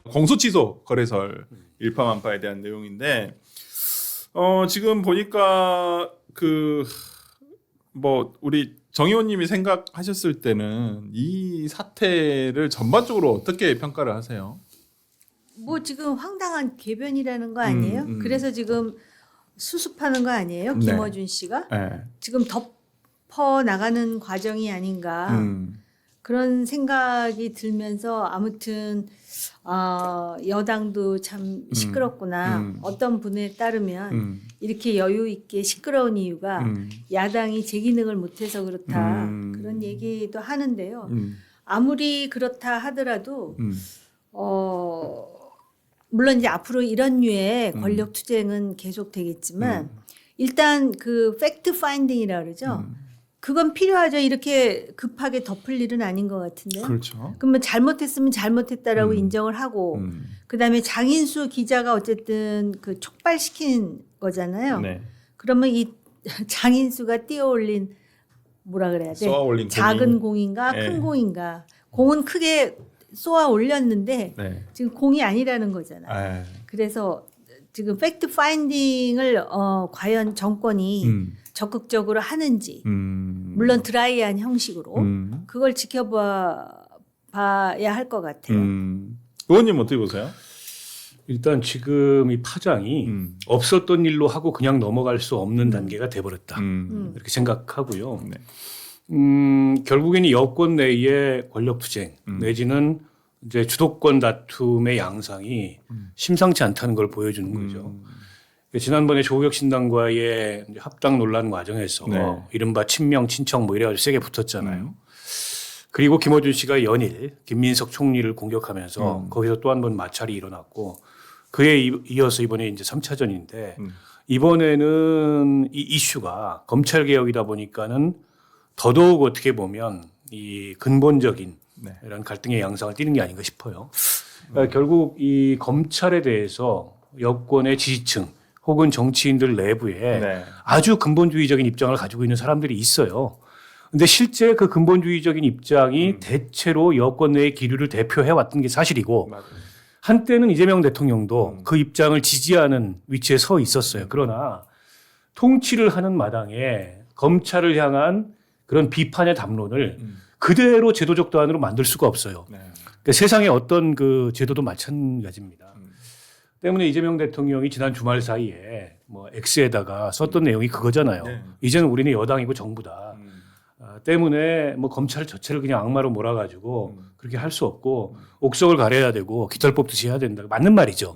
공소취소 거래설 일파만파에 대한 내용인데 지금 보니까 우리 정 의원님이 생각하셨을 때는 이 사태를 전반적으로 어떻게 평가를 하세요? 뭐 지금 황당한 궤변이라는 거 아니에요? 그래서 지금 수습하는 거 아니에요? 네. 김어준 씨가 네. 지금 덮어 나가는 과정이 아닌가 그런 생각이 들면서 아무튼 여당도 참 시끄럽구나. 어떤 분에 따르면 이렇게 여유 있게 시끄러운 이유가 야당이 제 기능을 못해서 그렇다 그런 얘기도 하는데요. 아무리 그렇다 하더라도 물론 이제 앞으로 이런 류의 권력 투쟁은 계속 되겠지만 일단 그 팩트 파인딩이라 그러죠. 그건 필요하죠. 이렇게 급하게 덮을 일은 아닌 것 같은데요. 그렇죠. 그러면 잘못했으면 잘못했다라고 인정을 하고 그다음에 장인수 기자가 어쨌든 그 촉발시킨 거잖아요. 네. 그러면 이 장인수가 띄어올린 뭐라 그래야 돼? 쏘아올린 작은 공인가 네. 큰 공인가? 공은 크게 쏘아 올렸는데 네. 지금 공이 아니라는 거잖아요. 그래서 지금 팩트 파인딩을 과연 정권이 적극적으로 하는지 물론 드라이한 형식으로 그걸 지켜봐야 할 것 같아요. 의원님 어떻게 보세요? 일단 지금 이 파장이 없었던 일로 하고 그냥 넘어갈 수 없는 단계가 돼버렸다. 이렇게 생각하고요. 네. 결국에는 여권 내의 권력투쟁 내지는 이제 주도권 다툼의 양상이 심상치 않다는 걸 보여주는 거죠. 지난번에 조국혁신당과의 이제 합당 논란 과정에서 네. 이른바 친명, 친청 뭐 이래가지고 세게 붙었잖아요. 그리고 김어준 씨가 연일 김민석 총리를 공격하면서 거기서 또 한 번 마찰이 일어났고 그에 이어서 이번에 이제 3차전인데 이번에는 이 이슈가 검찰 개혁이다 보니까는 더더욱 어떻게 보면 이 근본적인 네. 이런 갈등의 양상을 띠는 게 아닌가 싶어요. 그러니까 결국 이 검찰에 대해서 여권의 지지층 혹은 정치인들 내부에 네. 아주 근본주의적인 입장을 가지고 있는 사람들이 있어요. 근데 실제 그 근본주의적인 입장이 대체로 여권 내의 기류를 대표해 왔던 게 사실이고 맞아요. 한때는 이재명 대통령도 그 입장을 지지하는 위치에 서 있었어요. 그러나 통치를 하는 마당에 검찰을 향한 그런 비판의 담론을 그대로 제도적 도안으로 만들 수가 없어요. 네. 그러니까 세상의 어떤 그 제도도 마찬가지입니다. 때문에 이재명 대통령이 지난 주말 사이에 뭐 X에다가 썼던 내용이 그거잖아요. 네. 이제는 우리는 여당이고 정부다. 때문에 뭐 검찰 자체를 그냥 악마로 몰아가지고 그렇게 할 수 없고 옥석을 가려야 되고 깃털 뽑듯이 해야 된다. 맞는 말이죠.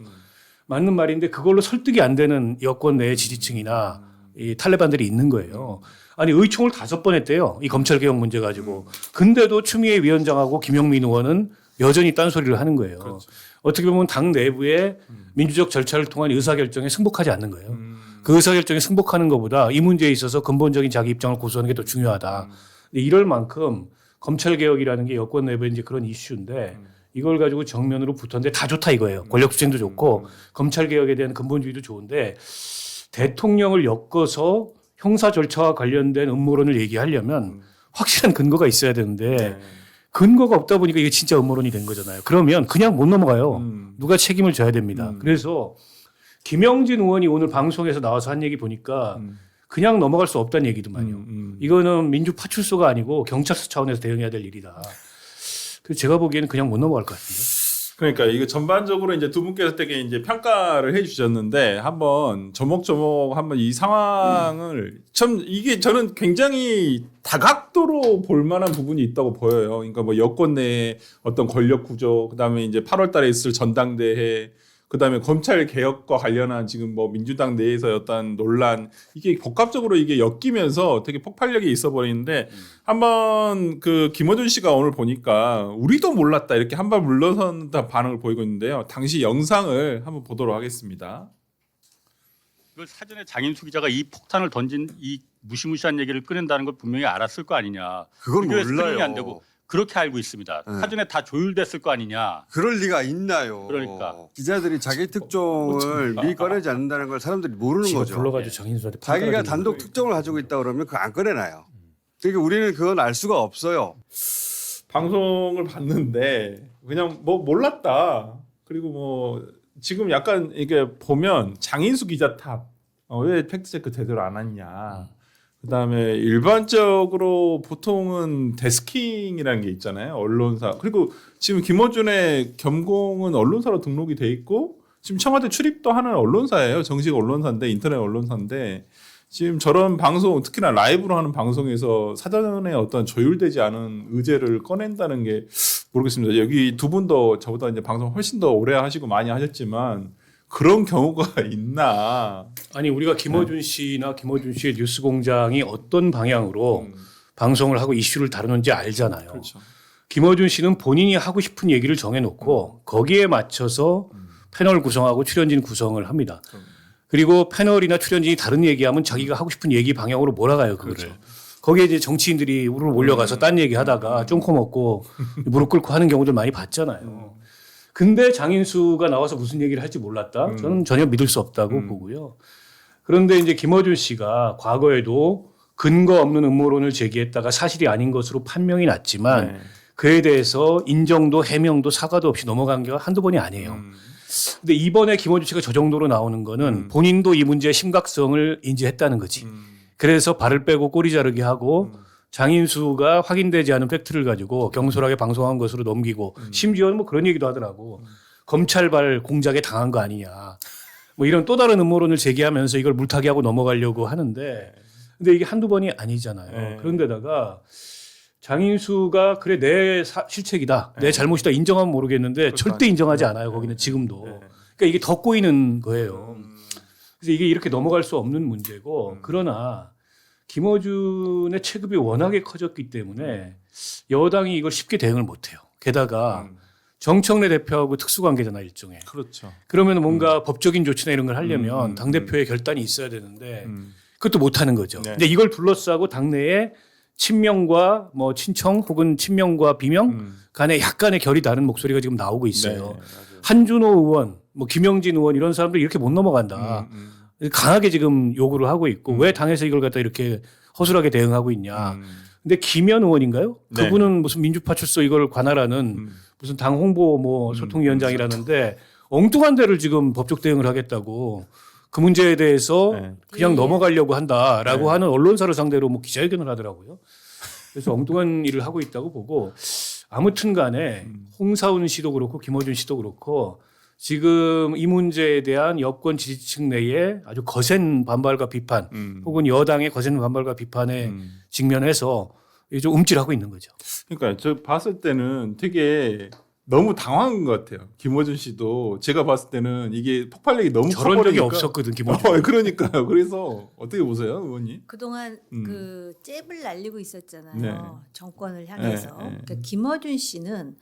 맞는 말인데 그걸로 설득이 안 되는 여권 내의 지지층이나 이 탈레반들이 있는 거예요. 아니 의총을 5번 했대요. 이 검찰개혁 문제 가지고. 근데도 추미애 위원장하고 김영민 의원은 여전히 딴소리를 하는 거예요. 그렇죠. 어떻게 보면 당 내부의 민주적 절차를 통한 의사결정에 승복하지 않는 거예요. 그 의사결정에 승복하는 것보다 이 문제에 있어서 근본적인 자기 입장을 고수하는 게 더 중요하다. 근데 이럴 만큼 검찰개혁이라는 게 여권 내부의 이제 그런 이슈인데 이걸 가지고 정면으로 붙었는데 다 좋다 이거예요. 권력투쟁도 좋고 검찰개혁에 대한 근본주의도 좋은데 대통령을 엮어서 형사 절차와 관련된 음모론을 얘기하려면 확실한 근거가 있어야 되는데 네. 근거가 없다 보니까 이게 진짜 음모론이 된 거잖아요. 그러면 그냥 못 넘어가요. 누가 책임을 져야 됩니다. 그래서 김영진 의원이 오늘 방송에서 나와서 한 얘기 보니까 그냥 넘어갈 수 없다는 얘기더만요. 이거는 민주 파출소가 아니고 경찰서 차원에서 대응해야 될 일이다. 그래서 제가 보기에는 그냥 못 넘어갈 것 같은데. 그러니까 이거 전반적으로 이제 두 분께서 되게 이제 평가를 해주셨는데 한번 조목조목 한번 이 상황을 참 이게 저는 굉장히 다각도로 볼 만한 부분이 있다고 보여요. 그러니까 뭐 여권 내에 어떤 권력 구조, 그다음에 이제 8월달에 있을 전당대회, 그다음에 검찰 개혁과 관련한 지금 뭐 민주당 내에서 어떤 논란 이게 복합적으로 이게 엮이면서 되게 폭발력이 있어 버리는데 한번 그 김어준 씨가 오늘 보니까 우리도 몰랐다 이렇게 한 발 물러선다 반응을 보이고 있는데요. 당시 영상을 한번 보도록 하겠습니다. 이걸 사전에 장인수 기자가 이 폭탄을 던진 이 무시무시한 얘기를 꺼낸다는 걸 분명히 알았을 거 아니냐. 그건 그게 왜 스크린이 몰라요. 안 되고 그렇게 알고 있습니다. 네. 사전에 다 조율됐을 거 아니냐. 그럴 리가 있나요? 그러니까. 기자들이 자기 특종을 미리 꺼내지 않는다는 걸 사람들이 모르는 지금 거죠. 불러가지고 정인수한테 자기가 판단하는 단독 거예요. 특종을 가지고 있다 그러면 그거 안 꺼내놔요. 그러니까 우리는 그건 알 수가 없어요. 방송을 봤는데 그냥 뭐 몰랐다. 그리고 뭐 지금 약간 이게 보면 장인수 기자 탑. 왜 팩트체크 제대로 안 했냐. 그다음에 일반적으로 보통은 데스킹이라는 게 있잖아요. 언론사. 그리고 지금 김어준의 겸공은 언론사로 등록이 돼 있고 지금 청와대 출입도 하는 언론사예요. 정식 언론사인데 인터넷 언론사인데 지금 저런 방송 특히나 라이브로 하는 방송에서 사전에 어떤 조율되지 않은 의제를 꺼낸다는 게 모르겠습니다. 여기 두 분도 저보다 이제 방송 훨씬 더 오래 하시고 많이 하셨지만 그런 경우가 있나? 아니 우리가 김어준 씨나 김어준 씨의 뉴스공장이 어떤 방향으로 방송을 하고 이슈를 다루는지 알잖아요. 그렇죠. 김어준 씨는 본인이 하고 싶은 얘기를 정해놓고 거기에 맞춰서 패널 구성하고 출연진 구성을 합니다. 그리고 패널이나 출연진이 다른 얘기하면 자기가 하고 싶은 얘기 방향으로 몰아가요. 그거를. 그렇죠. 거기에 이제 정치인들이 우르르 몰려가서 딴 얘기하다가 쫑코 먹고 무릎 꿇고 하는 경우들 많이 봤잖아요. 근데 장인수가 나와서 무슨 얘기를 할지 몰랐다. 저는 전혀 믿을 수 없다고 보고요. 그런데 이제 김어준 씨가 과거에도 근거 없는 음모론을 제기했다가 사실이 아닌 것으로 판명이 났지만 그에 대해서 인정도 해명도 사과도 없이 넘어간 게 한두 번이 아니에요. 근데 이번에 김어준 씨가 저 정도로 나오는 거는 본인도 이 문제의 심각성을 인지했다는 거지. 그래서 발을 빼고 꼬리 자르기 하고 장인수가 확인되지 않은 팩트를 가지고 경솔하게 방송한 것으로 넘기고 심지어는 뭐 그런 얘기도 하더라고. 검찰발 공작에 당한 거 아니냐. 뭐 이런 또 다른 음모론을 제기하면서 이걸 물타기 하고 넘어가려고 하는데 근데 이게 한두 번이 아니잖아요. 그런데다가 장인수가 그래 내 실책이다. 내 잘못이다 인정하면 모르겠는데 절대 인정하지 않아요. 거기는 지금도. 그러니까 이게 더 꼬이는 거예요. 그래서 이게 이렇게 넘어갈 수 없는 문제고 그러나 김어준의 체급이 워낙에 커졌기 때문에 여당이 이걸 쉽게 대응을 못해요. 게다가 정청래 대표하고 특수관계잖아 일종의. 그렇죠. 그러면 뭔가 법적인 조치나 이런 걸 하려면 당대표의 결단이 있어야 되는데 그것도 못하는 거죠. 네. 근데 이걸 둘러싸고 당내에 친명과 뭐 친청 혹은 친명과 비명 간에 약간의 결이 다른 목소리가 지금 나오고 있어요. 네, 한준호 의원, 뭐 김영진 의원 이런 사람들 이렇게 못 넘어간다. 강하게 지금 요구를 하고 있고 왜 당에서 이걸 갖다 이렇게 허술하게 대응하고 있냐. 근데 김현 의원인가요? 네. 그분은 무슨 민주파 출소 이걸 관할하는 무슨 당 홍보 뭐 소통위원장이라는데 엉뚱한 데를 지금 법적 대응을 하겠다고 그 문제에 대해서 네. 그냥 예. 넘어가려고 한다라고 네. 하는 언론사를 상대로 뭐 기자회견을 하더라고요. 그래서 ong뚱한 일을 하고 있다고 보고 아무튼 간에 홍사훈 씨도 그렇고 김어준 씨도 그렇고 지금 이 문제에 대한 여권 지지층 내에 아주 거센 반발과 비판 혹은 여당의 거센 반발과 비판에 직면해서 좀 움찔하고 있는 거죠. 그러니까 저 봤을 때는 되게 너무 당황한 것 같아요. 김어준 씨도 제가 봤을 때는 이게 폭발력이 너무 저런 적이 커버리니까. 없었거든 김어준. 그러니까요. 그래서 어떻게 보세요, 의원님? 그동안 그 잽을 날리고 있었잖아요. 네. 정권을 향해서. 네, 네. 그러니까 김어준 씨는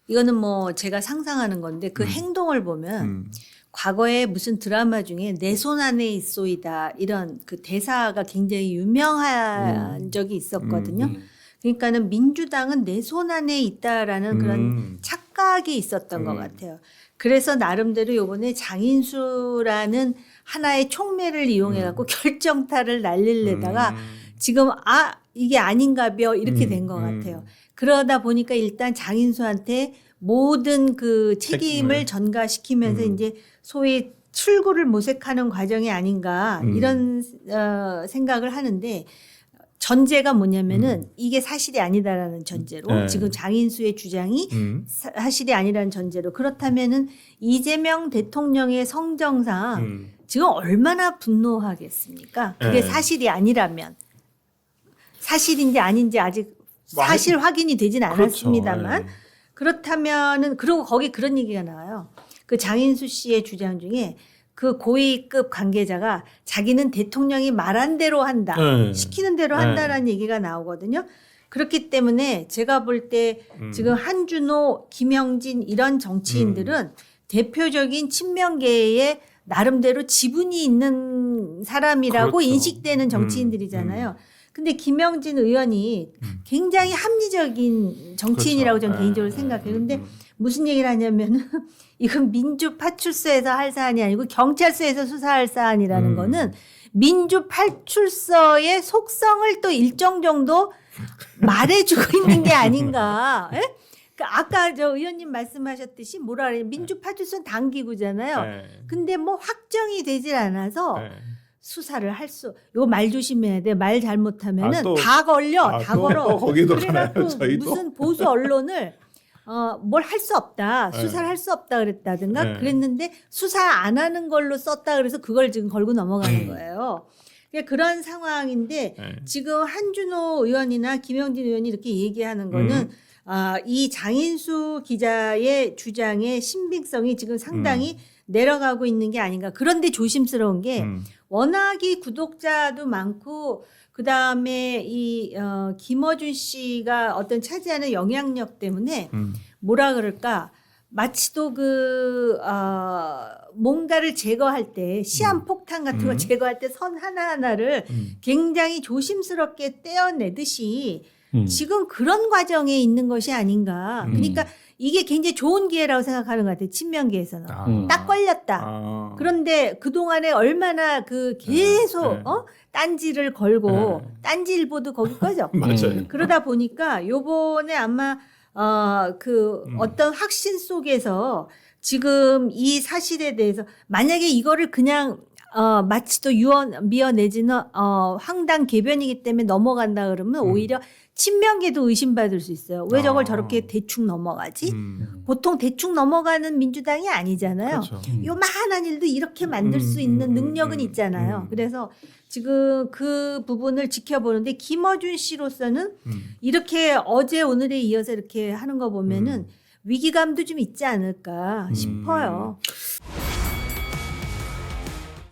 이거는 뭐 제가 상상하는 건데 그 행동을 보면 과거에 무슨 드라마 중에 내 손 안에 있소이다 이런 그 대사가 굉장히 유명한 적이 있었거든요. 그러니까는 민주당은 내 손 안에 있다라는 그런 착각이 있었던 것 같아요. 그래서 나름대로 이번에 장인수라는 하나의 촉매를 이용해 갖고 결정타를 날리려다가 지금 이게 아닌가벼 이렇게 된 것 같아요. 그러다 보니까 일단 장인수한테 모든 그 책임을 전가시키면서 이제 소위 출구를 모색하는 과정이 아닌가 이런 생각을 하는데 전제가 뭐냐면은 이게 사실이 아니다라는 전제로 네. 지금 장인수의 주장이 사실이 아니라는 전제로 그렇다면은 이재명 대통령의 성정상 지금 얼마나 분노하겠습니까? 그게 네. 사실이 아니라면 사실인지 아닌지 아직 사실 확인이 되진 않았습니다만 그렇죠. 네. 그렇다면은 그리고 거기 그런 얘기가 나와요. 그 장인수 씨의 주장 중에 그 고위급 관계자가 자기는 대통령이 말한 대로 한다. 네. 시키는 대로 한다라는 얘기가 나오거든요. 그렇기 때문에 제가 볼 때 지금 한준호, 김영진 이런 정치인들은 대표적인 친명계에 나름대로 지분이 있는 사람이라고 그렇죠. 인식되는 정치인들이잖아요. 근데 김영진 의원이 굉장히 합리적인 정치인이라고 그렇죠. 저는 개인적으로 생각해요. 근데 무슨 얘기를 하냐면은 이건 민주파출소에서 할 사안이 아니고 경찰서에서 수사할 사안이라는 거는 민주파출소의 속성을 또 일정 정도 말해주고 있는 게 아닌가. 예? 그러니까 아까 저 의원님 말씀하셨듯이 뭐라 그래요? 민주파출소 당기구잖아요. 네. 근데 뭐 확정이 되질 않아서 네. 수사를 할 수. 이거 말 조심해야 돼. 말 잘못하면은 아, 또- 다 걸려, 아, 다 또- 걸어. 또 거기도 가나요, 그래갖고 저희도? 무슨 보수 언론을 뭘 할 수 없다, 네. 수사를 할 수 없다 그랬다든가 네. 그랬는데 수사 안 하는 걸로 썼다 그래서 그걸 지금 걸고 넘어가는 거예요. 그러니까 그런 상황인데 네. 지금 한준호 의원이나 김영진 의원이 이렇게 얘기하는 거는 이 장인수 기자의 주장의 신빙성이 지금 상당히 내려가고 있는 게 아닌가. 그런데 조심스러운 게 워낙이 구독자도 많고 그다음에 이 김어준 씨가 어떤 차지하는 영향력 때문에 뭐라 그럴까? 마치도 뭔가를 제거할 때 시한폭탄 같은 거 제거할 때 선 하나하나를 굉장히 조심스럽게 떼어내듯이 지금 그런 과정에 있는 것이 아닌가. 그러니까 이게 굉장히 좋은 기회라고 생각하는 것 같아요. 친명계에서는. 딱 걸렸다. 그런데 그동안에 얼마나 계속 딴지를 걸고 딴지일보도 거기 거죠. 맞아요. 그러다 보니까 요번에 아마 어떤 확신 속에서 지금 이 사실에 대해서 만약에 이거를 그냥 마치도 미어 내지는 황당 개변이기 때문에 넘어간다 그러면 오히려 친명계도 의심받을 수 있어요. 왜 저걸 저렇게 대충 넘어가지? 보통 대충 넘어가는 민주당이 아니잖아요. 그렇죠. 요만한 일도 이렇게 만들 수 있는 능력은 있잖아요. 그래서 지금 그 부분을 지켜보는데 김어준 씨로서는 이렇게 어제 오늘에 이어서 이렇게 하는 거 보면은 위기감도 좀 있지 않을까 싶어요.